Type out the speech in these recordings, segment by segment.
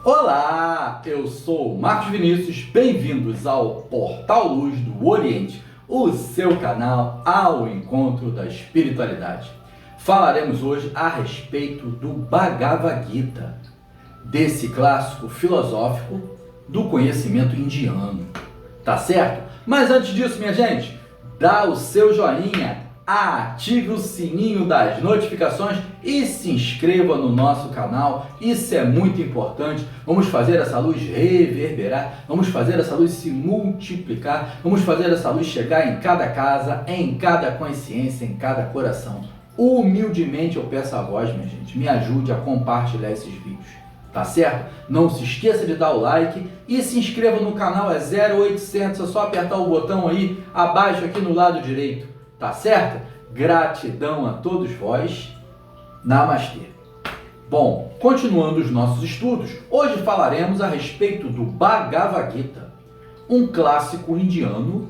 Olá, eu sou Marcos Vinícius, bem-vindos ao Portal Luz do Oriente, o seu canal ao encontro da espiritualidade. Falaremos hoje a respeito do Bhagavad Gita, desse clássico filosófico do conhecimento indiano, tá certo? Mas antes disso, minha gente, dá o seu joinha, ative o sininho das notificações e se inscreva no nosso canal. Isso é muito importante. Vamos fazer essa luz reverberar, vamos fazer essa luz se multiplicar, vamos fazer essa luz chegar em cada casa, em cada consciência, em cada coração. Humildemente eu peço a voz, minha gente, me ajude a compartilhar esses vídeos, tá certo? Não se esqueça de dar o like e se inscreva no canal, é 0800, é só apertar o botão aí abaixo aqui no lado direito. Tá certo? Gratidão a todos vós. Namastê. Bom, continuando os nossos estudos, hoje falaremos a respeito do Bhagavad Gita, um clássico indiano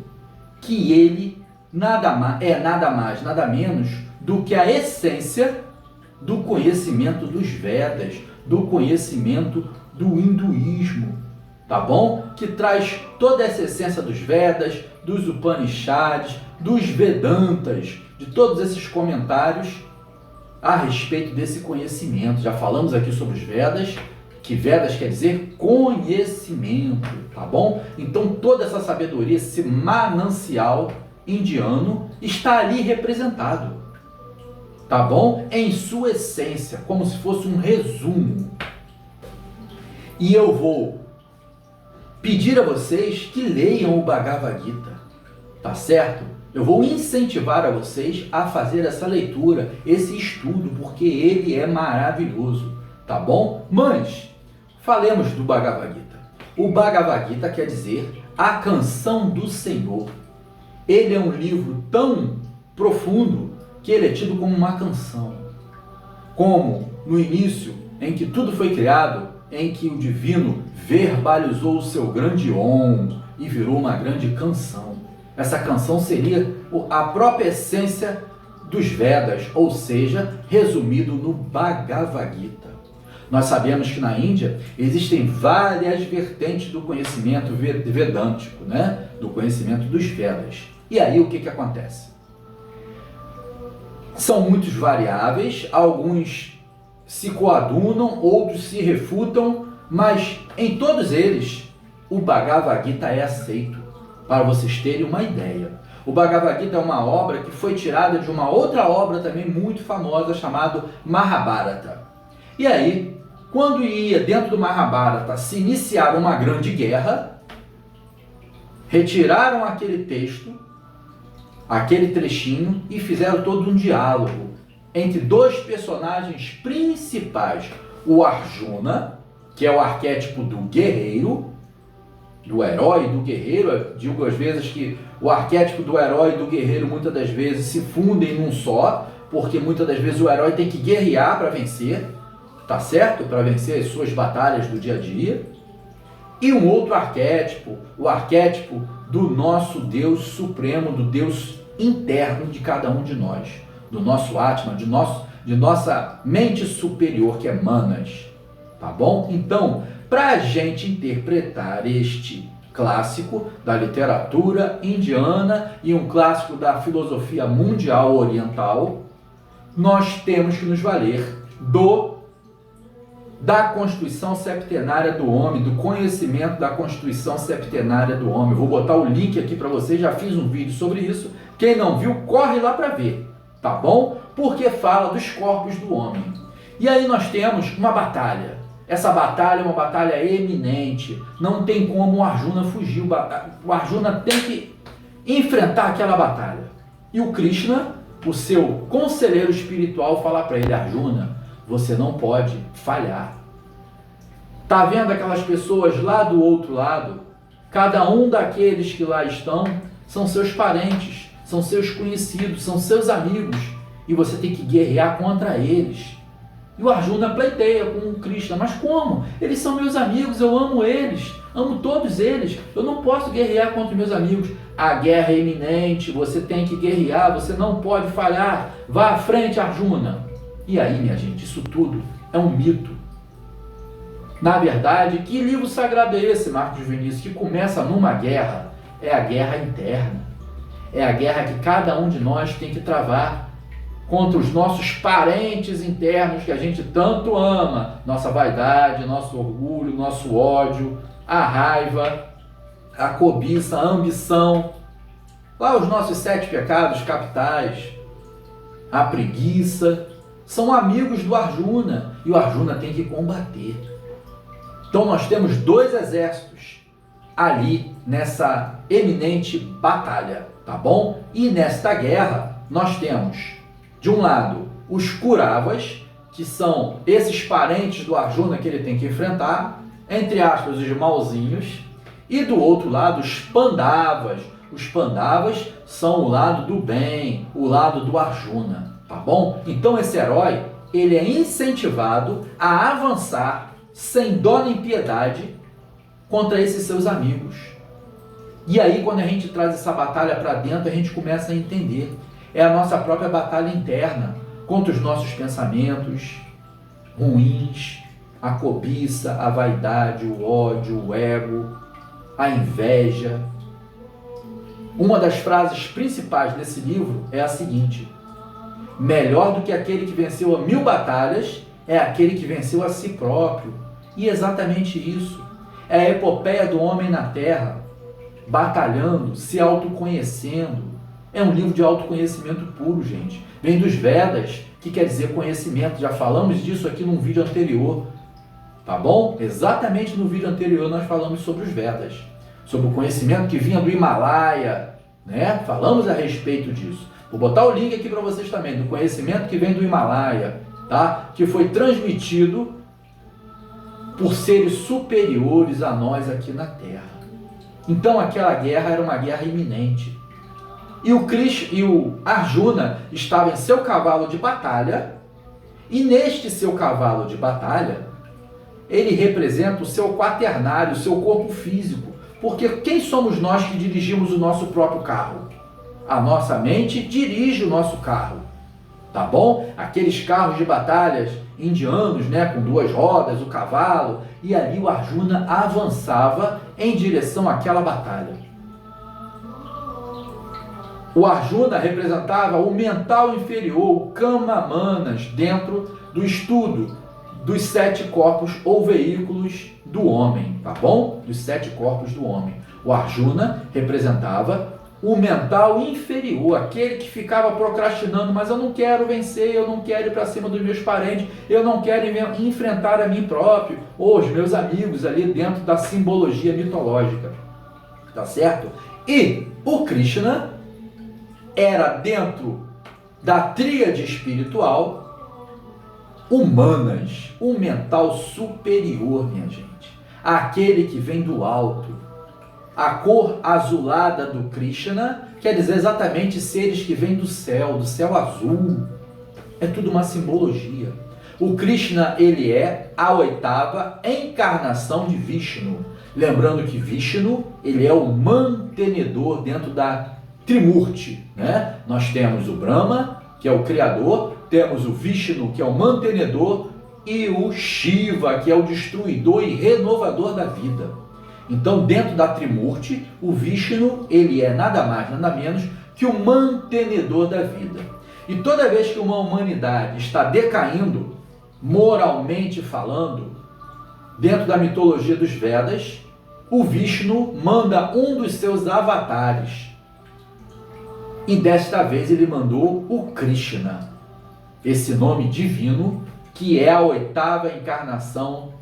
que ele nada mais, nada menos do que a essência do conhecimento dos Vedas, do conhecimento do hinduísmo, tá bom? Que traz toda essa essência dos Vedas, dos Upanishads, dos Vedantas, de todos esses comentários a respeito desse conhecimento. Já falamos aqui sobre os Vedas, que Vedas quer dizer conhecimento, tá bom? Então toda essa sabedoria, esse manancial indiano está ali representado, tá bom? Em sua essência, como se fosse um resumo. E eu vou pedir a vocês que leiam o Bhagavad Gita, tá certo? Eu vou incentivar a vocês a fazer essa leitura, esse estudo, porque ele é maravilhoso, tá bom? Mas falemos do Bhagavad Gita. O Bhagavad Gita quer dizer a canção do Senhor. Ele é um livro tão profundo que ele é tido como uma canção. Como no início, em que tudo foi criado, em que o divino verbalizou o seu grande Om e virou uma grande canção. Essa canção seria a própria essência dos Vedas, ou seja, resumido no Bhagavad Gita. Nós sabemos que na Índia existem várias vertentes do conhecimento vedântico, né? Do conhecimento dos Vedas. E aí o que acontece? São muitos variáveis, alguns se coadunam, outros se refutam, mas em todos eles o Bhagavad Gita é aceito. Para vocês terem uma ideia, o Bhagavad Gita é uma obra que foi tirada de uma outra obra também muito famosa chamada Mahabharata. E aí, quando ia dentro do Mahabharata se iniciar uma grande guerra, retiraram aquele texto, aquele trechinho e fizeram todo um diálogo entre dois personagens principais, o Arjuna, que é o arquétipo do guerreiro, do herói e do guerreiro. Eu digo às vezes que o arquétipo do herói e do guerreiro muitas das vezes se fundem num só, porque muitas das vezes o herói tem que guerrear para vencer, tá certo? Para vencer as suas batalhas do dia a dia. E um outro arquétipo, o arquétipo do nosso Deus supremo, do Deus interno de cada um de nós, do nosso Atma, de nossa mente superior, que é Manas, tá bom? Então, para a gente interpretar este clássico da literatura indiana e um clássico da filosofia mundial oriental, nós temos que nos valer da Constituição Septenária do Homem, do conhecimento da Constituição Septenária do Homem. Eu vou botar o link aqui para vocês, já fiz um vídeo sobre isso. Quem não viu, corre lá para ver, tá bom? Porque fala dos corpos do homem. E aí nós temos uma batalha. Essa batalha é uma batalha eminente, não tem como o Arjuna fugir, o Arjuna tem que enfrentar aquela batalha. E o Krishna, o seu conselheiro espiritual, fala para ele: Arjuna, você não pode falhar. Tá vendo aquelas pessoas lá do outro lado? Cada um daqueles que lá estão são seus parentes, são seus conhecidos, são seus amigos, e você tem que guerrear contra eles. E o Arjuna pleiteia com o Krishna: mas como? Eles são meus amigos, eu amo eles, amo todos eles, eu não posso guerrear contra meus amigos. A guerra é iminente, você tem que guerrear, você não pode falhar, vá à frente, Arjuna. E aí, minha gente, isso tudo é um mito. Na verdade, que livro sagrado é esse, Marcos Vinícius, que começa numa guerra? É a guerra interna. É a guerra que cada um de nós tem que travar contra os nossos parentes internos que a gente tanto ama. Nossa vaidade, nosso orgulho, nosso ódio, a raiva, a cobiça, a ambição. Lá os nossos 7 pecados capitais, a preguiça, são amigos do Arjuna. E o Arjuna tem que combater. Então nós temos 2 exércitos ali nessa eminente batalha, tá bom? E nesta guerra nós temos, de um lado, os Kuravas, que são esses parentes do Arjuna que ele tem que enfrentar, entre aspas, os mauzinhos, e do outro lado, os Pandavas. Os Pandavas são o lado do bem, o lado do Arjuna, tá bom? Então esse herói, ele é incentivado a avançar sem dó nem piedade contra esses seus amigos. E aí, quando a gente traz essa batalha para dentro, a gente começa a entender. É a nossa própria batalha interna contra os nossos pensamentos ruins, a cobiça, a vaidade, o ódio, o ego, a inveja. Uma das frases principais desse livro é a seguinte: melhor do que aquele que venceu a 1000 batalhas é aquele que venceu a si próprio. E exatamente isso. É a epopeia do homem na terra, batalhando, se autoconhecendo. É um livro de autoconhecimento puro, gente. Vem dos Vedas, que quer dizer conhecimento. Já falamos disso aqui num vídeo anterior. Tá bom? Exatamente no vídeo anterior nós falamos sobre os Vedas. Sobre o conhecimento que vinha do Himalaia, né? Falamos a respeito disso. Vou botar o link aqui para vocês também, do conhecimento que vem do Himalaia, tá? Que foi transmitido por seres superiores a nós aqui na Terra. Então aquela guerra era uma guerra iminente. E o Arjuna estava em seu cavalo de batalha, e neste seu cavalo de batalha, ele representa o seu quaternário, o seu corpo físico. Porque quem somos nós que dirigimos o nosso próprio carro? A nossa mente dirige o nosso carro, tá bom? Aqueles carros de batalhas indianos, né, com 2 rodas, o cavalo, e ali o Arjuna avançava em direção àquela batalha. O Arjuna representava o mental inferior, o Kama Manas, dentro do estudo dos 7 corpos ou veículos do homem, tá bom? Dos 7 corpos do homem. O Arjuna representava o mental inferior, aquele que ficava procrastinando, mas eu não quero vencer, eu não quero ir para cima dos meus parentes, eu não quero enfrentar a mim próprio, ou os meus amigos ali dentro da simbologia mitológica, tá certo? E o Krishna era dentro da tríade espiritual humanas, um mental superior, minha gente, aquele que vem do alto. A cor azulada do Krishna quer dizer exatamente seres que vêm do céu azul. É tudo uma simbologia. O Krishna, ele é a 8ª encarnação de Vishnu. Lembrando que Vishnu, ele é o mantenedor dentro da Trimurti, né? Nós temos o Brahma, que é o criador, temos o Vishnu, que é o mantenedor, e o Shiva, que é o destruidor e renovador da vida. Então, dentro da Trimurti, o Vishnu, ele é nada mais, nada menos que o mantenedor da vida. E toda vez que uma humanidade está decaindo, moralmente falando, dentro da mitologia dos Vedas, o Vishnu manda um dos seus avatares. E desta vez ele mandou o Krishna, esse nome divino, que é a 8ª encarnação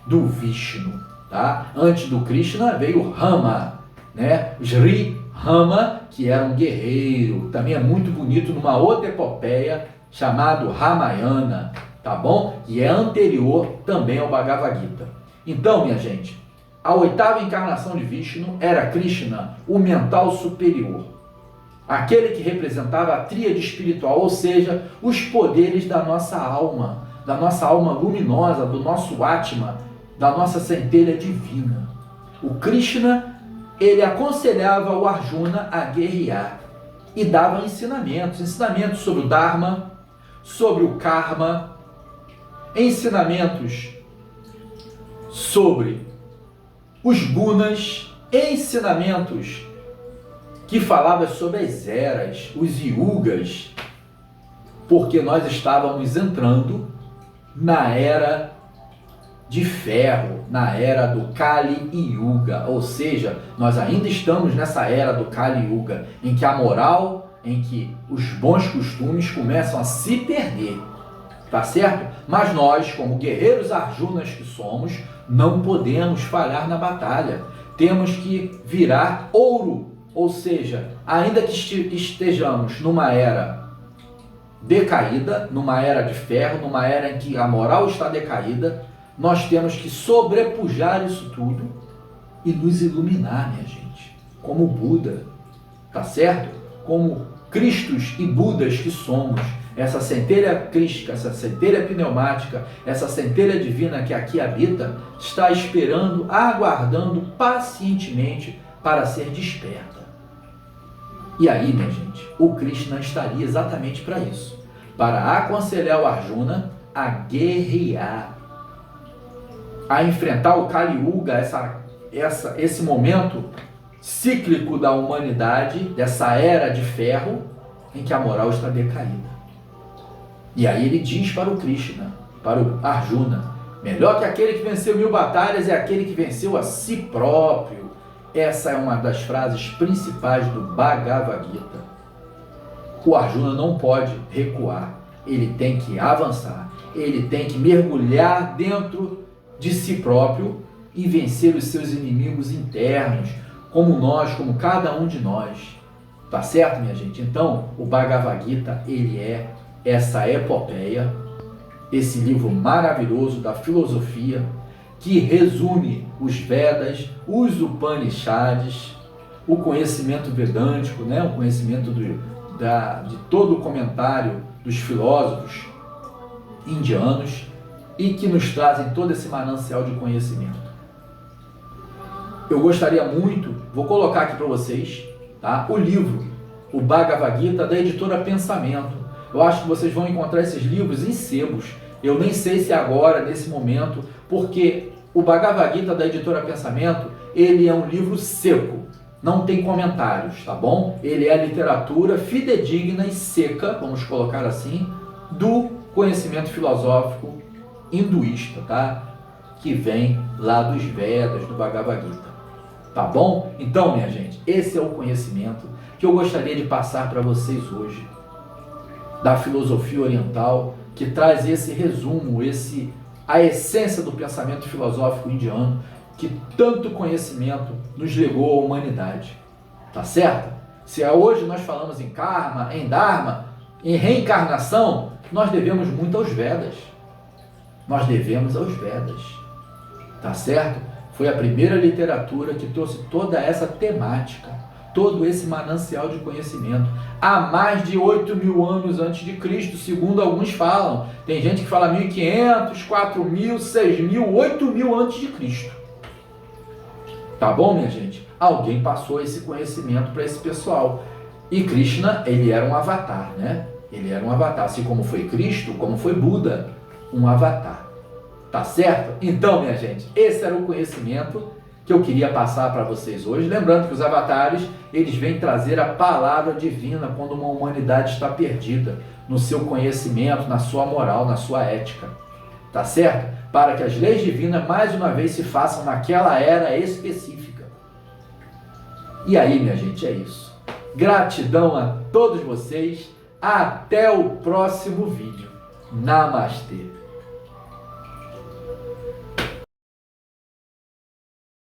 do Vishnu. Tá? Antes do Krishna veio Rama, né? Sri Rama, que era um guerreiro, também é muito bonito numa outra epopeia chamado Ramayana, tá bom? E é anterior também ao Bhagavad Gita. Então, minha gente, a 8ª encarnação de Vishnu era Krishna, o mental superior, aquele que representava a tríade espiritual, ou seja, os poderes da nossa alma luminosa, do nosso Atma, da nossa centelha divina. O Krishna, ele aconselhava o Arjuna a guerrear e dava ensinamentos sobre o Dharma, sobre o Karma, ensinamentos sobre os gunas, ensinamentos que falavam sobre as eras, os yugas, porque nós estávamos entrando na era de ferro, na era do Kali Yuga, ou seja, nós ainda estamos nessa era do Kali Yuga, em que a moral, em que os bons costumes começam a se perder, tá certo? Mas nós, como guerreiros arjunas que somos, não podemos falhar na batalha, temos que virar ouro, ou seja, ainda que estejamos numa era decaída, numa era de ferro, numa era em que a moral está decaída, nós temos que sobrepujar isso tudo e nos iluminar, minha gente, como Buda, tá certo? Como Cristos e Budas que somos, essa centelha crística, essa centelha pneumática, essa centelha divina que aqui habita, está esperando, aguardando pacientemente para ser desperta. E aí, minha gente, o Krishna estaria exatamente para isso, para aconselhar o Arjuna a guerrear, a enfrentar o Kali Yuga, esse momento cíclico da humanidade, dessa era de ferro, em que a moral está decaída. E aí ele diz para o Krishna, para o Arjuna, melhor que aquele que venceu 1000 batalhas é aquele que venceu a si próprio. Essa é uma das frases principais do Bhagavad Gita. O Arjuna não pode recuar, ele tem que avançar, ele tem que mergulhar dentro de si próprio e vencer os seus inimigos internos, como nós, como cada um de nós. Tá certo, minha gente? Então, o Bhagavad Gita, ele é essa epopeia, esse livro maravilhoso da filosofia, que resume os Vedas, os Upanishads, o conhecimento vedântico, né? O conhecimento de todo o comentário dos filósofos indianos, e que nos trazem todo esse manancial de conhecimento. Eu gostaria muito, vou colocar aqui para vocês, tá? O livro, o Bhagavad Gita, da editora Pensamento. Eu acho que vocês vão encontrar esses livros em sebos. Eu nem sei se agora, nesse momento, porque o Bhagavad Gita da editora Pensamento, ele é um livro seco, não tem comentários, tá bom? Ele é a literatura fidedigna e seca, vamos colocar assim, do conhecimento filosófico hinduísta, tá? Que vem lá dos Vedas, do Bhagavad Gita. Tá bom? Então, minha gente, esse é o conhecimento que eu gostaria de passar para vocês hoje, da filosofia oriental, que traz esse resumo, a essência do pensamento filosófico indiano, que tanto conhecimento nos legou à humanidade. Tá certo? Se hoje nós falamos em karma, em dharma, em reencarnação, nós devemos muito aos Vedas. Nós devemos aos Vedas. Tá certo? Foi a primeira literatura que trouxe toda essa temática, todo esse manancial de conhecimento, há mais de 8.000 anos antes de Cristo, segundo alguns falam. Tem gente que fala 1.500, 4.000, 6.000, 8.000 antes de Cristo. Tá bom, minha gente? Alguém passou esse conhecimento para esse pessoal. E Krishna, ele era um avatar, né? Ele era um avatar, assim como foi Cristo, como foi Buda, um avatar. Tá certo? Então, minha gente, esse era o conhecimento que eu queria passar para vocês hoje. Lembrando que os avatares, eles vêm trazer a palavra divina quando uma humanidade está perdida no seu conhecimento, na sua moral, na sua ética. Tá certo? Para que as leis divinas, mais uma vez, se façam naquela era específica. E aí, minha gente, é isso. Gratidão a todos vocês. Até o próximo vídeo. Namastê.